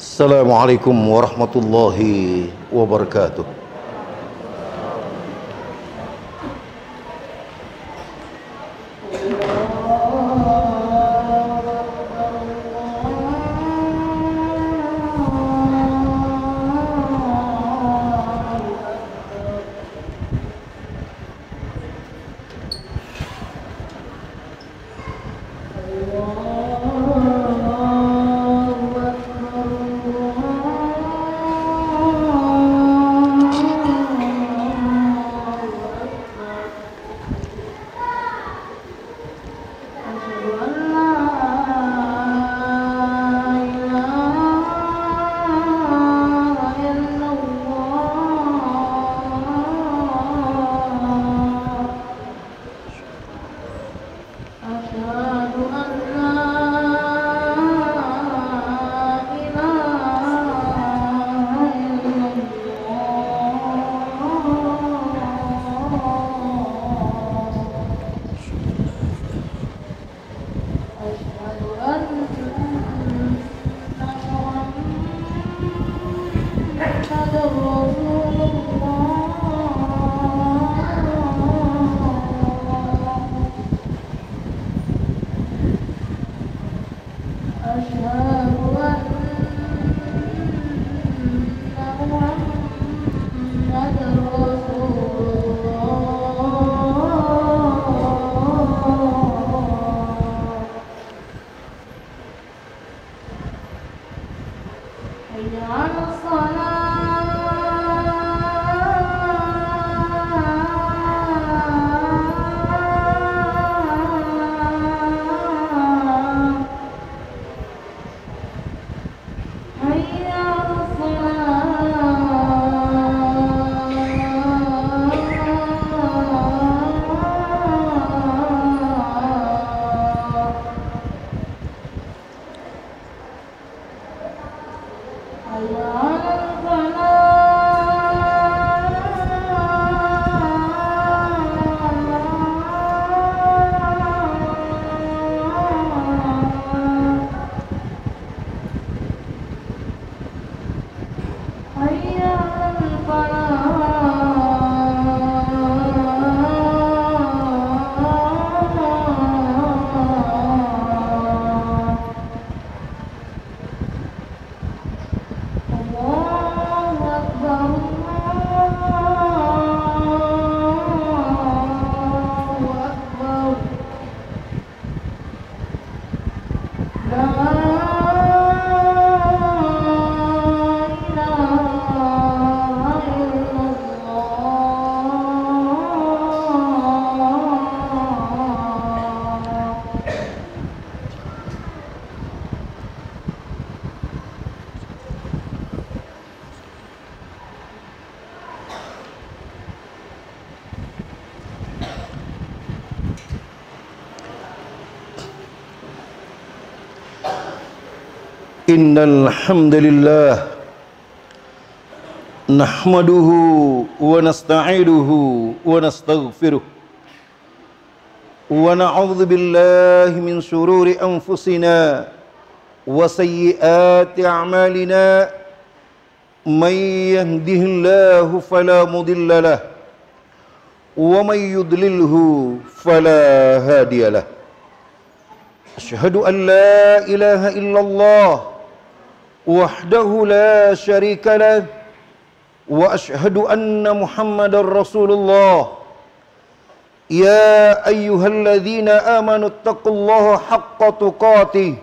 Assalamualaikum warahmatullahi wabarakatuh. Innal hamdalillah nahmaduhu wa nasta'inuhu wa nastaghfiruh wa na'udzu billahi min shururi anfusina wa sayyiati a'malina may yahdihillahu fala mudilla lahu wa may yudlilhu fala hadiya lahu. Asyhadu an la ilaha illallah wahdahu la syarika lah wa asyhadu anna Muhammadar Rasulullah. Ya ayyuhalladzina amanu taqullaha haqqa tuqatih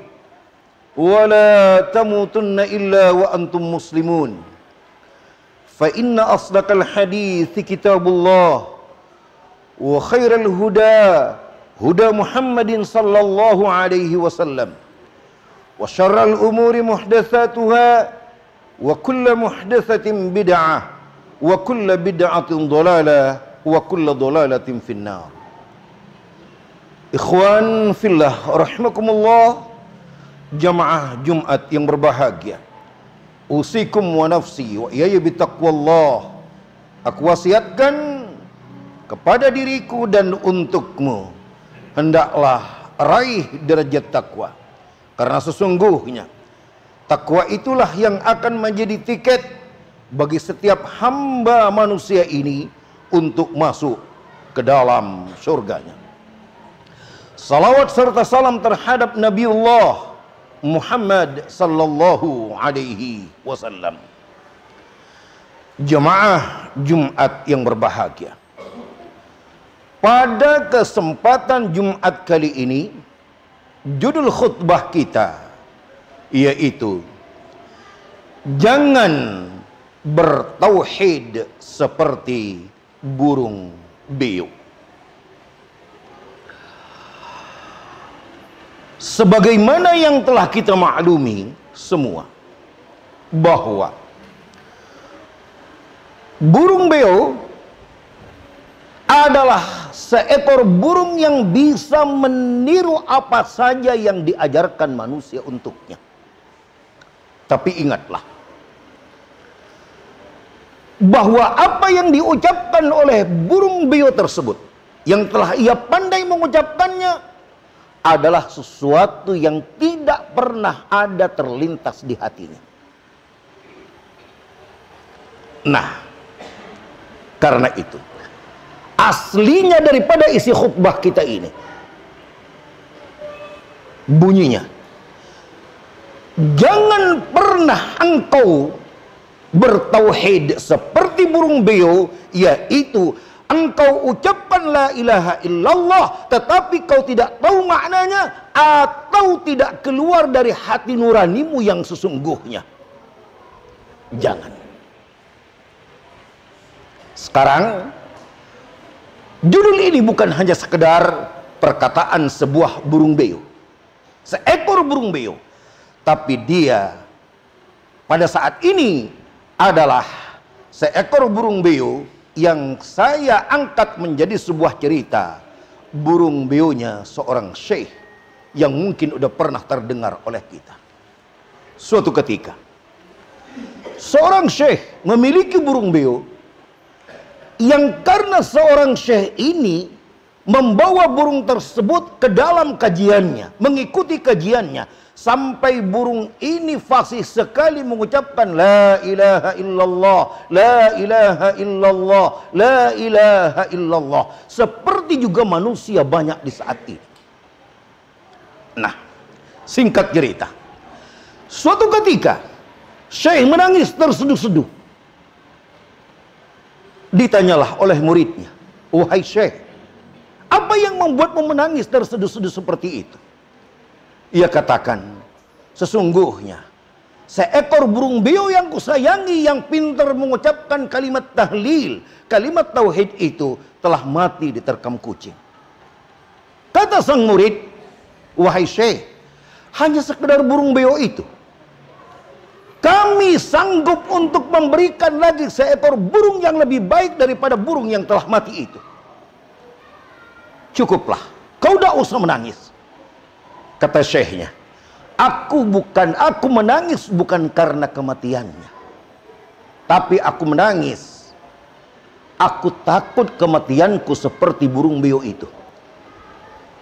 wa la tamutunna illa wa antum muslimun. Fa inna asdaqal hadithi kitabullah wa khairal huda huda Muhammadin sallallahu alaihi wasallam. Wa syarral umuri muhdatsatuha wa kullu muhdatsatin bid'ah wa kullu bid'atin dhalalah wa kullu dhalalatin finnar. Ikhwan fillah rahimakumullah, jamaah Jumat yang berbahagia. Usikum wa nafsi wa iyaya bitaqwallah. Aku wasiatkan kepada diriku dan untukmu, hendaklah raih derajat takwa. Karena sesungguhnya Takwa itulah yang akan menjadi tiket bagi setiap hamba manusia ini untuk masuk ke dalam surganya. Salawat serta salam terhadap Nabiullah Muhammad sallallahu alaihi wasallam. Jemaah Jumat yang berbahagia, pada kesempatan Jumat kali ini, judul khutbah kita yaitu jangan bertauhid seperti burung beo. Sebagaimana yang telah kita maklumi semua, bahwa burung beo adalah seekor burung yang bisa meniru apa saja yang diajarkan manusia untuknya. Tapi ingatlah bahwa apa yang diucapkan oleh burung beo tersebut, yang telah ia pandai mengucapkannya, adalah sesuatu yang tidak pernah ada terlintas di hatinya. Nah, karena itu aslinya daripada isi khutbah kita ini bunyinya, jangan pernah engkau bertauhid seperti burung beo, yaitu engkau ucapkan la ilaha illallah tetapi kau tidak tahu maknanya atau tidak keluar dari hati nuranimu yang sesungguhnya. Jangan. Sekarang judul ini bukan hanya sekedar perkataan sebuah burung beo, seekor burung beo, tapi dia pada saat ini adalah seekor burung beo yang saya angkat menjadi sebuah cerita. Burung beonya seorang syekh yang mungkin udah pernah terdengar oleh kita. Suatu ketika seorang syekh memiliki burung beo, yang karena seorang syekh ini membawa burung tersebut ke dalam kajiannya, mengikuti kajiannya, sampai burung ini fasih sekali mengucapkan la ilaha illallah, la ilaha illallah, la ilaha illallah, seperti juga manusia banyak di saat ini. Nah, singkat cerita, suatu ketika syekh menangis terseduh-seduh. Ditanyalah oleh muridnya, wahai syekh, apa yang membuatmu menangis terseduh-seduh seperti itu? Ia katakan, sesungguhnya seekor burung beo yang kusayangi, yang pintar mengucapkan kalimat tahlil, kalimat tauhid itu telah mati diterkam kucing. Kata sang murid, wahai syekh, hanya sekedar burung beo itu, kami sanggup untuk memberikan lagi seekor burung yang lebih baik daripada burung yang telah mati itu. Cukuplah, kau tidak usah menangis. Kata syekhnya, aku menangis bukan karena kematiannya, tapi aku menangis, aku takut kematianku seperti burung beo itu.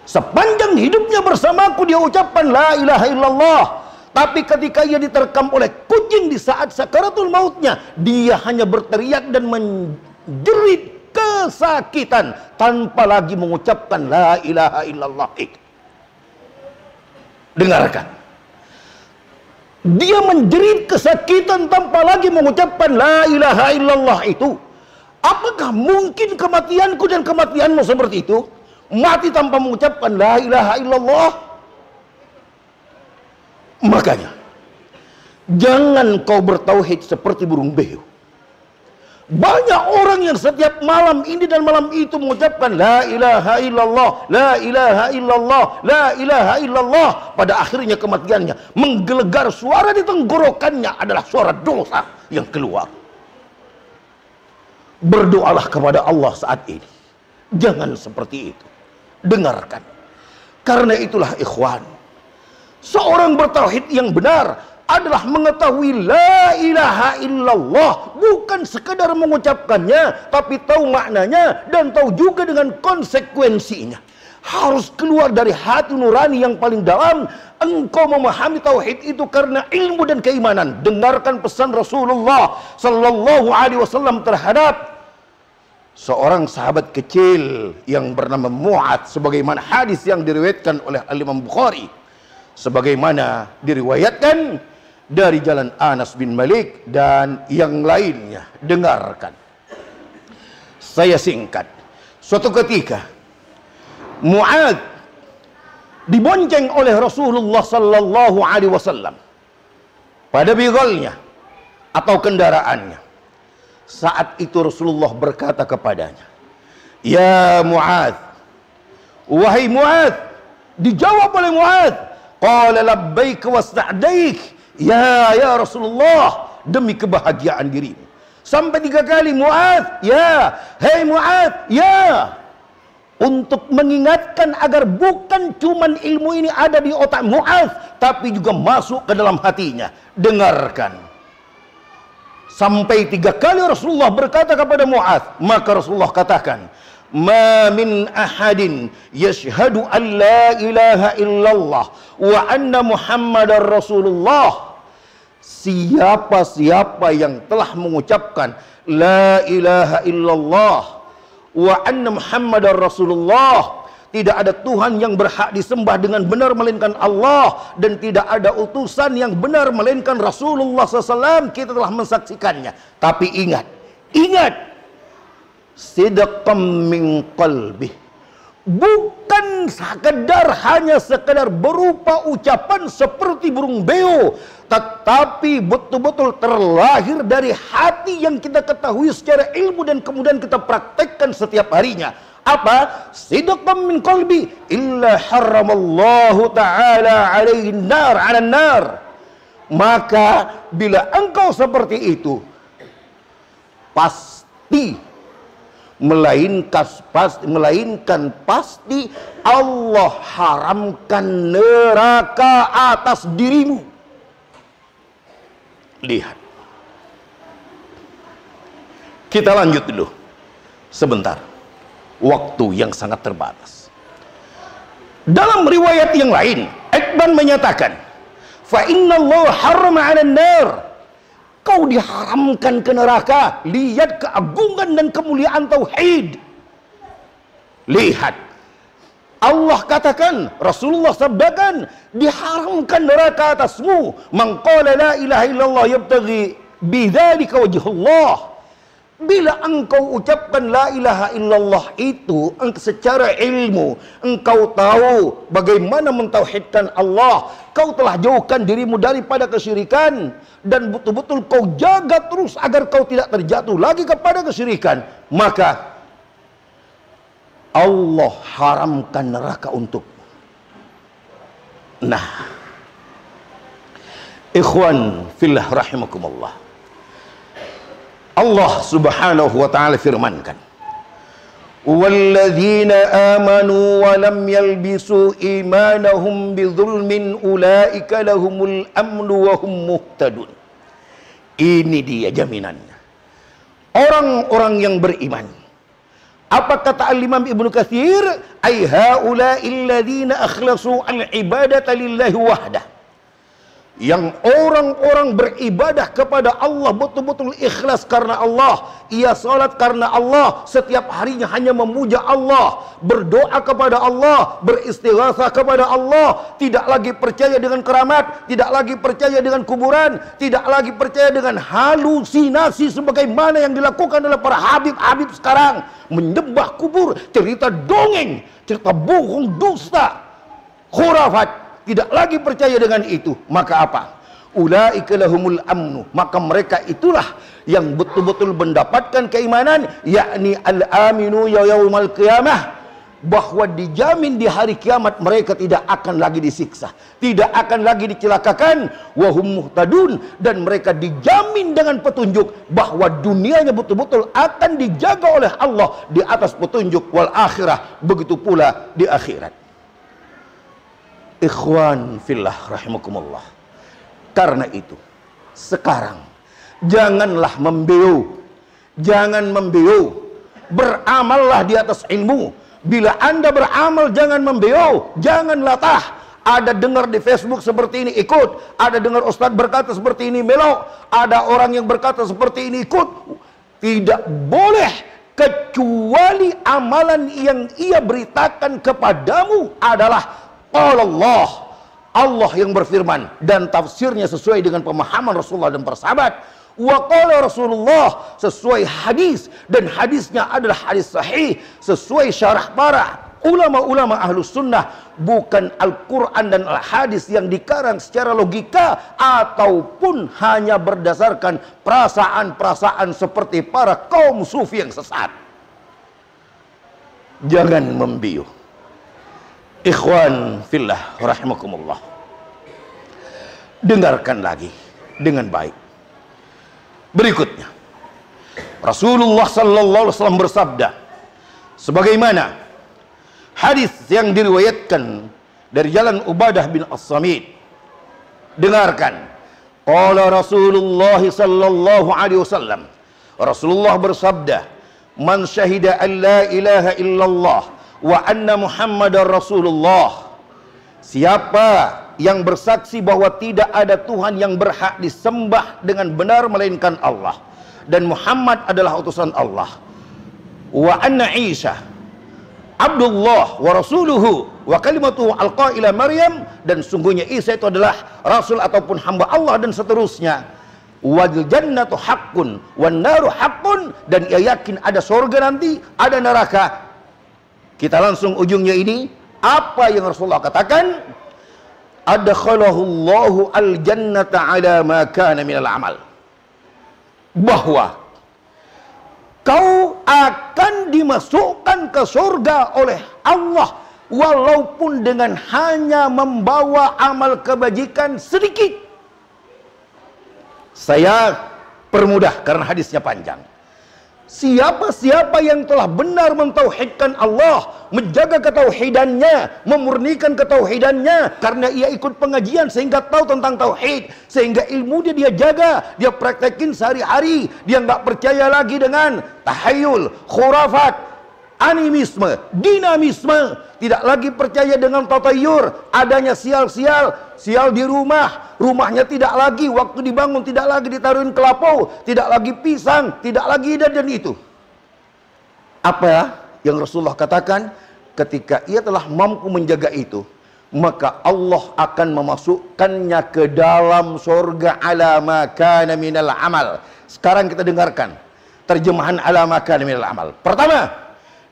Sepanjang hidupnya bersamaku dia ucapkan la ilaha illallah, tapi ketika ia diterkam oleh kucing di saat sakaratul mautnya, dia hanya berteriak dan menjerit kesakitan tanpa lagi mengucapkan la ilaha illallah itu. Dengarkan, dia menjerit kesakitan tanpa lagi mengucapkan la ilaha illallah itu. Apakah mungkin kematianku dan kematianmu seperti itu? Mati tanpa mengucapkan la ilaha illallah? Makanya jangan kau bertauhid seperti burung beo. Banyak orang yang setiap malam ini dan malam itu mengucapkan la ilaha illallah, la ilaha illallah, la ilaha illallah. Pada akhirnya kematiannya menggelegar, suara di tenggorokannya adalah suara dosa yang keluar. Berdoalah kepada Allah saat ini, jangan seperti itu. Dengarkan, karena itulah ikhwan, seorang bertauhid yang benar adalah mengetahui la ilaha illallah, bukan sekadar mengucapkannya, tapi tahu maknanya dan tahu juga dengan konsekuensinya. harus keluar dari hati nurani yang paling dalam. Engkau memahami tauhid itu karena ilmu dan keimanan. Dengarkan pesan Rasulullah sallallahu alaihi wasallam terhadap seorang sahabat kecil yang bernama Mu'adz, sebagaimana hadis yang diriwayatkan oleh Imam Bukhari, sebagaimana diriwayatkan dari jalan Anas bin Malik dan yang lainnya. Dengarkan, saya singkat. Suatu ketika Mu'adz dibonceng oleh Rasulullah sallallahu alaihi wasallam pada bigolnya atau kendaraannya. Saat itu Rasulullah berkata kepadanya, "Ya Mu'adz, wahai Mu'adz." Dijawab oleh Mu'adz, "Qala labbaik wa sa'daik." Ya Rasulullah, demi kebahagiaan dirimu. Sampai 3 kali, Mu'adz, ya, hei Mu'adz, ya. Untuk mengingatkan agar bukan cuman ilmu ini ada di otak Mu'adz, tapi juga masuk ke dalam hatinya. Dengarkan. Sampai 3 kali Rasulullah berkata kepada Mu'adz, maka Rasulullah katakan, "Ma min ahadin yashhadu an la ilaha illallah wa anna Muhammadar Rasulullah." Siapa-siapa yang telah mengucapkan la ilaha illallah wa anna Muhammadar Rasulullah, tidak ada Tuhan yang berhak disembah dengan benar melainkan Allah, dan tidak ada utusan yang benar melainkan Rasulullah SAW, kita telah mensaksikannya. Tapi ingat, sidqam min qalbi, bukan hanya sekedar berupa ucapan seperti burung beo, tetapi betul-betul terlahir dari hati yang kita ketahui secara ilmu dan kemudian kita praktekkan setiap harinya. Apa? Sidqam min qalbi illa haramallahu ta'ala alaihi nar 'alan nar. Maka bila engkau seperti itu, melainkan pasti Allah haramkan neraka atas dirimu. Lihat, kita lanjut dulu sebentar, waktu yang sangat terbatas. Dalam riwayat yang lain, Iqban menyatakan, fa inna Allah harrama 'alan nar, kau diharamkan ke neraka. Lihat keagungan dan kemuliaan tauhid. Lihat, Allah katakan, Rasulullah sabdakan, diharamkan neraka atasmu. Man qala la ilaha illallah yabtaghi bidzalika wajhullah. Bila engkau ucapkan la ilaha illallah itu secara ilmu, engkau tahu bagaimana mentauhidkan Allah, kau telah jauhkan dirimu daripada kesyirikan, dan betul-betul kau jaga terus agar kau tidak terjatuh lagi kepada kesyirikan, maka Allah haramkan neraka untukmu. Nah, ikhwan fillah rahimakumullah, Allah subhanahu wa ta'ala firmankan, walladzina amanu wa lam yalbisu imanahum bidzulmin ulaika lahumul amnu wa hum muhtadun. Ini dia jaminannya, orang-orang yang beriman. Apa kata Al-Imam Ibnu Katsir? Ai haula'il ladzina akhlasu al-ibadata lillahi wahdah. Yang orang-orang beribadah kepada Allah betul-betul ikhlas karena Allah. Ia salat karena Allah, setiap harinya hanya memuja Allah, berdoa kepada Allah, beristighatsah kepada Allah, tidak lagi percaya dengan keramat, tidak lagi percaya dengan kuburan, tidak lagi percaya dengan halusinasi sebagaimana yang dilakukan oleh para habib-habib sekarang, menyembah kubur, cerita dongeng, cerita bohong, dusta, khurafat. Tidak lagi percaya dengan itu. Maka apa? Ulaika lahumul amnu. Maka mereka itulah yang betul-betul mendapatkan keimanan, yakni al-aminu yaumal qiyamah, bahwa dijamin di hari kiamat mereka tidak akan lagi disiksa, tidak akan lagi dicelakakan, wa hum muhtadun, dan mereka dijamin dengan petunjuk bahwa dunianya betul-betul akan dijaga oleh Allah di atas petunjuk, wal akhirah, begitu pula di akhirat. Ikhwan fillah rahimakumullah, karena itu sekarang janganlah membeu, jangan membeu, beramallah di atas ilmu, Bila Anda beramal jangan membeo, jangan latah. Ada dengar di Facebook seperti ini ikut, ada dengar Ustadz berkata seperti ini melok, ada orang yang berkata seperti ini ikut. Tidak boleh, kecuali amalan yang ia beritakan kepadamu adalah Allah. Allah yang berfirman dan tafsirnya sesuai dengan pemahaman Rasulullah dan para sahabat. Wa qala Rasulullah, sesuai hadis, dan hadisnya adalah hadis sahih sesuai syarah para ulama-ulama ahlus sunnah, bukan Al-Quran dan Al-Hadis yang dikarang secara logika ataupun hanya berdasarkan perasaan-perasaan seperti para kaum sufi yang sesat. Jangan membiu. Ikhwan fillah rahimakumullah, dengarkan lagi dengan baik. Berikutnya, Rasulullah sallallahu alaihi wasallam bersabda sebagaimana hadis yang diriwayatkan dari jalan Ubadah bin As-Samit. Dengarkan, qala Rasulullah sallallahu alaihi wasallam, Rasulullah bersabda, man syahida an la ilaha illallah wa anna Muhammadar Rasulullah, siapa yang bersaksi bahwa tidak ada Tuhan yang berhak disembah dengan benar melainkan Allah, dan Muhammad adalah utusan Allah, wa anna Isa Abdullah wa rasuluhu wa kalimatuhu alqa ila Maryam, dan sungguhnya Isa itu adalah rasul ataupun hamba Allah, dan seterusnya. Wal jannatu haqqun wan naru haqqun, dan ia yakin ada surga nanti, ada neraka. Kita langsung ujungnya ini, apa yang Rasulullah katakan? Adkhalahullahu al-jannata ala ma kana minal amal, bahwa kau akan dimasukkan ke surga oleh Allah walaupun dengan hanya membawa amal kebajikan sedikit. Saya permudah karena hadisnya panjang. Siapa-siapa yang telah benar mentauhidkan Allah, menjaga ketauhidannya, memurnikan ketauhidannya, karena ia ikut pengajian sehingga tahu tentang tauhid, sehingga ilmu dia jaga, dia praktekin sehari-hari, dia nggak percaya lagi dengan tahayul, khurafat, animisme, dinamisme, tidak lagi percaya dengan tatayur, adanya sial-sial, sial di rumahnya tidak lagi waktu dibangun, tidak lagi ditaruhin kelapau, tidak lagi pisang, tidak lagi dan itu. Apa yang Rasulullah katakan? Ketika ia telah mampu menjaga itu, maka Allah akan memasukkannya ke dalam surga ala ma kana minal amal. Sekarang kita dengarkan terjemahan ala ma kana minal amal. Pertama,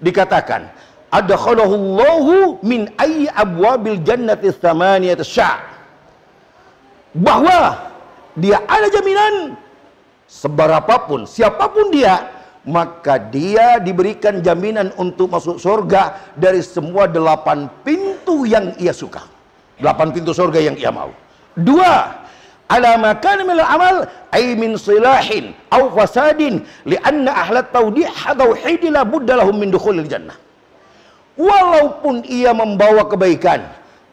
dikatakan adkhalahullahu min ayyi abwabil jannati tsamaniyati sya', bahwa dia ada jaminan seberapapun, siapapun dia, maka dia diberikan jaminan untuk masuk surga dari semua 8 pintu yang ia suka, 8 pintu surga yang ia mau. 2, ala ma kana min al-amal ay min silahin aw fasadin lianna ahlat tauhid la budda lahum min dukhulil jannah. Walaupun ia membawa kebaikan,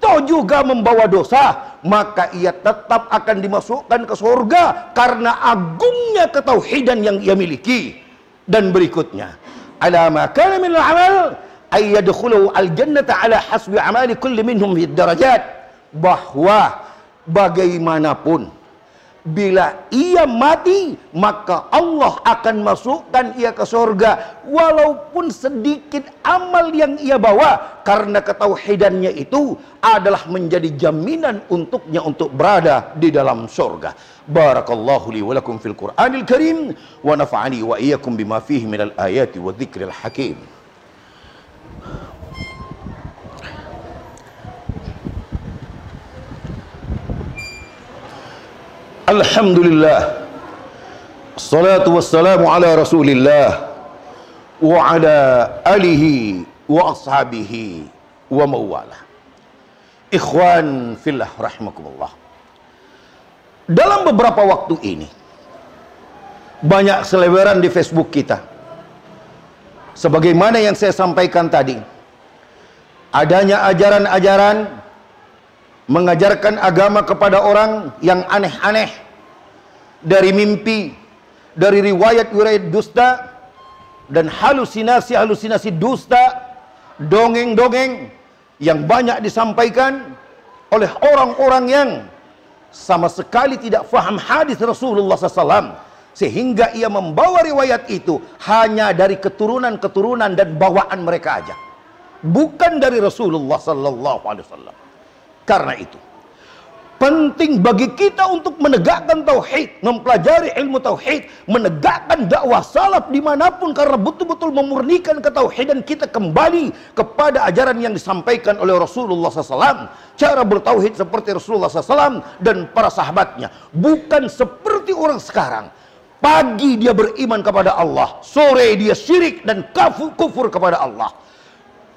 toh juga membawa dosa, maka ia tetap akan dimasukkan ke surga karena agungnya ketauhidan yang ia miliki. Dan berikutnya, ala ma kana min al-amal ay yadkhulu al-jannata ala hasbi amali kulli minhum fid darajat, bahwa bagaimanapun bila ia mati, maka Allah akan masukkan ia ke surga walaupun sedikit amal yang ia bawa, karena ketauhidannya itu adalah menjadi jaminan untuknya untuk berada di dalam surga. Barakallahu li wa lakum fil Qur'anil Karim wa nafa'ani wa iyyakum bima fihi minal ayati wa dzikril hakim. Alhamdulillah, assalatu wassalamu ala rasulillah wa ala alihi wa ashabihi wa mawala. Ikhwan fillah rahimakumullah, dalam beberapa waktu ini banyak selebaran di Facebook kita, sebagaimana yang saya sampaikan tadi, adanya ajaran-ajaran mengajarkan agama kepada orang yang aneh-aneh, dari mimpi, dari riwayat-riwayat dusta, dan halusinasi-halusinasi dusta, dongeng-dongeng yang banyak disampaikan oleh orang-orang yang sama sekali tidak faham hadis Rasulullah SAW, sehingga ia membawa riwayat itu hanya dari keturunan-keturunan dan bawaan mereka aja, bukan dari Rasulullah SAW. Karena itu penting bagi kita untuk menegakkan tauhid, mempelajari ilmu tauhid, menegakkan dakwah salaf dimanapun, karena betul-betul memurnikan ketauhidan kita kembali kepada ajaran yang disampaikan oleh Rasulullah SAW. Cara bertauhid seperti Rasulullah SAW dan para sahabatnya, bukan seperti orang sekarang. Pagi dia beriman kepada Allah, sore dia syirik dan kufur kepada Allah.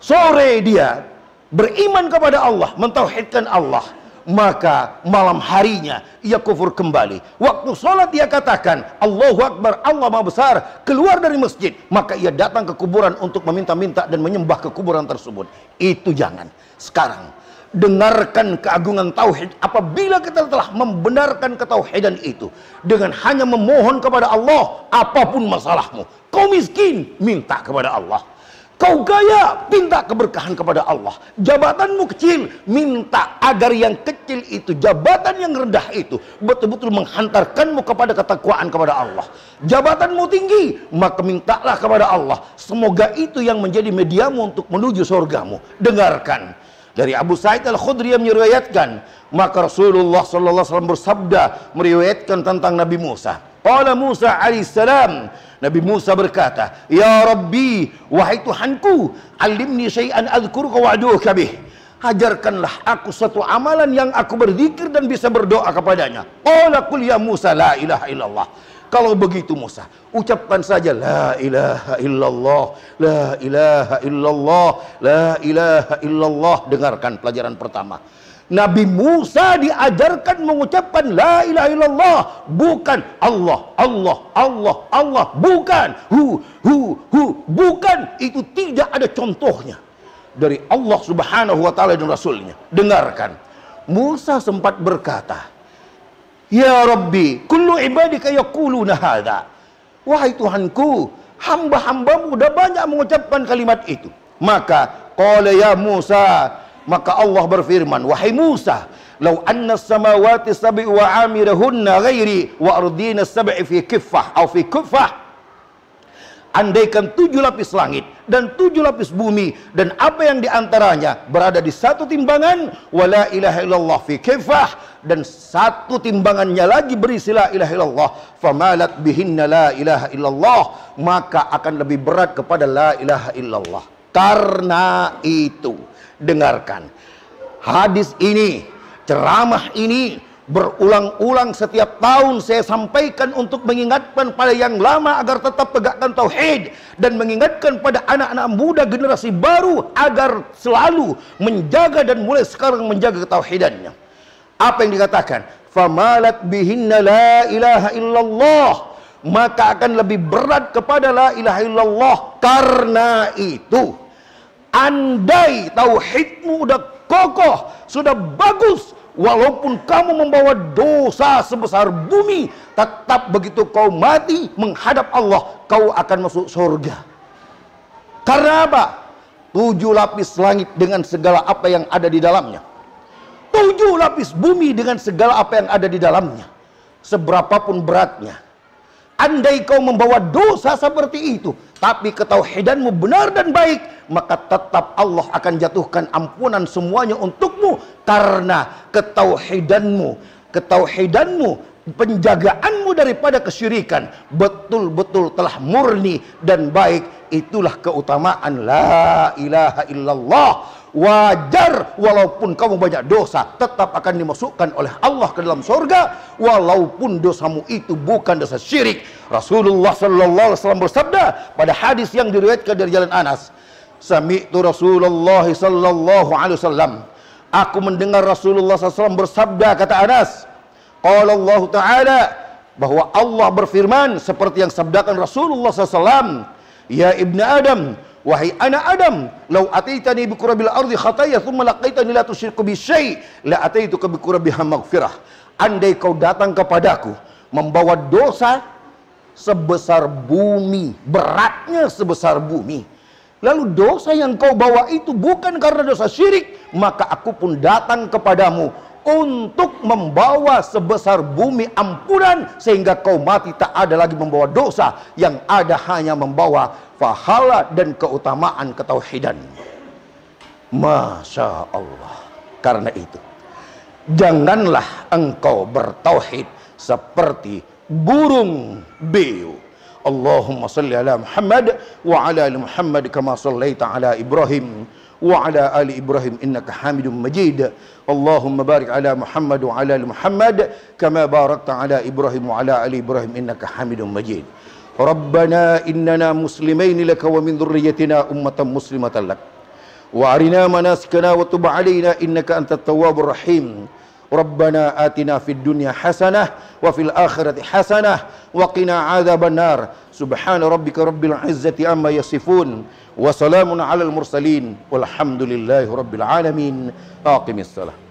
Sore dia beriman kepada Allah, mentauhidkan Allah, maka malam harinya ia kufur kembali. Waktu sholat dia katakan Allahu Akbar, Allah Maha Besar, keluar dari masjid, maka ia datang ke kuburan untuk meminta-minta dan menyembah ke kuburan tersebut. Itu jangan. Sekarang dengarkan keagungan tauhid. Apabila kita telah membenarkan ketauhidan itu dengan hanya memohon kepada Allah, apapun masalahmu, kau miskin, minta kepada Allah. Kau kaya, minta keberkahan kepada Allah. Jabatanmu kecil, minta agar yang kecil itu, jabatan yang rendah itu, betul-betul menghantarkanmu kepada ketakwaan kepada Allah. Jabatanmu tinggi, maka mintalah kepada Allah. Semoga itu yang menjadi mediamu untuk menuju surgamu. Dengarkan. Dari Abu Sa'id Al-Khudri yang meriwayatkan, maka Rasulullah SAW bersabda, meriwayatkan tentang Nabi Musa. Qala Musa alaihissalam, Nabi Musa berkata, Ya Rabbi, wahai Tuhanku, alimni syai'an adhkuruka wa'aduka bih. Ajarkanlah aku satu amalan yang aku berzikir dan bisa berdoa kepadanya. Qala qul ya Musa la ilaha illallah. Kalau begitu Musa, ucapkan saja la ilaha illallah, la ilaha illallah, la ilaha illallah. Dengarkan pelajaran pertama. Nabi Musa diajarkan mengucapkan la ilaha illallah, bukan Allah, Allah, Allah, Allah, bukan bukan. Itu tidak ada contohnya dari Allah Subhanahu wa taala dan Rasulnya. Dengarkan. Musa sempat berkata, Ya Rabbi, kullu ibadika yaquluna hadza. Wahai Tuhanku, hamba-hambamu udah banyak mengucapkan kalimat itu. Maka qala ya Musa, maka Allah berfirman, wahai Musa, lau anna samawati sab'i wa amirahunna ghairi wa ardina sab'i fi kiffah atau fi kuffah. Andaikan 7 lapis langit dan 7 lapis bumi dan apa yang diantaranya berada di satu timbangan, wala ilaha illallah fi kifah, dan satu timbangannya lagi berisi la ilaha illallah, famalat bihinna la ilaha illallah, maka akan lebih berat kepada la ilaha illallah. Karena itu, dengarkan hadis ini, ceramah ini berulang-ulang setiap tahun saya sampaikan untuk mengingatkan pada yang lama agar tetap tegakkan tauhid, dan mengingatkan pada anak-anak muda generasi baru agar selalu menjaga dan mulai sekarang menjaga ketauhidannya. Apa yang dikatakan? Famalat bihinna la ilaha illallah, maka akan lebih berat kepada la ilaha illallah. Karena itu, andai tauhidmu udah kokoh, sudah bagus, walaupun kamu membawa dosa sebesar bumi, tetap begitu kau mati menghadap Allah, kau akan masuk surga. Karena apa? 7 lapis langit dengan segala apa yang ada di dalamnya, 7 lapis bumi dengan segala apa yang ada di dalamnya, seberapapun beratnya. Andai kau membawa dosa seperti itu, tapi ketauhidanmu benar dan baik, maka tetap Allah akan jatuhkan ampunan semuanya untukmu. Karena ketauhidanmu, penjagaanmu daripada kesyirikan betul-betul telah murni dan baik. Itulah keutamaan la ilaha illallah. Wajar walaupun kamu banyak dosa, tetap akan dimasukkan oleh Allah ke dalam surga, walaupun dosamu itu bukan dosa syirik. Rasulullah sallallahu alaihi wasallam bersabda pada hadis yang diriwayatkan dari jalan Anas, sami'tu Rasulullah sallallahu alaihi wasallam, aku mendengar Rasulullah SAW bersabda, kata Anas, qala Allah Ta'ala, bahwa Allah berfirman seperti yang sabdakan Rasulullah SAW, ya ibnu Adam, wahai anak Adam, lau ataitani bi qurabil ardi khataya thumma laqaitani la tusyriku bi syai' la ataituka bi qurabiha maghfirah. Andai kau datang kepadaku membawa dosa sebesar bumi, beratnya sebesar bumi, lalu dosa yang kau bawa itu bukan karena dosa syirik, maka aku pun datang kepadamu untuk membawa sebesar bumi ampunan, sehingga kau mati tak ada lagi membawa dosa, yang ada hanya membawa pahala dan keutamaan ketauhidan. Masya Allah. Karena itu, janganlah engkau bertauhid seperti burung beo. Allahumma salli ala Muhammad wa ala ali Muhammad kama sallaita ala Ibrahim wa ala ali Ibrahim innaka Hamidum Majid. Allahumma barik ala Muhammad wa ala ali Muhammad kama barakta ala Ibrahim wa ala ali Ibrahim innaka Hamidum Majid. Rabbana innana muslimain laka wa min dhurriyyatina ummatan muslimatan lak. Wa arina manasikana wa tub alaina innaka antat tawwabur rahim. Rabbana atina fid dunya hasanah wa fil akhirati hasanah wa qina adzaban nar. Subhana rabbika rabbil izzati amma yasifun wa salamun alal mursalin walhamdulillahi rabbil alamin. Aqimis salah.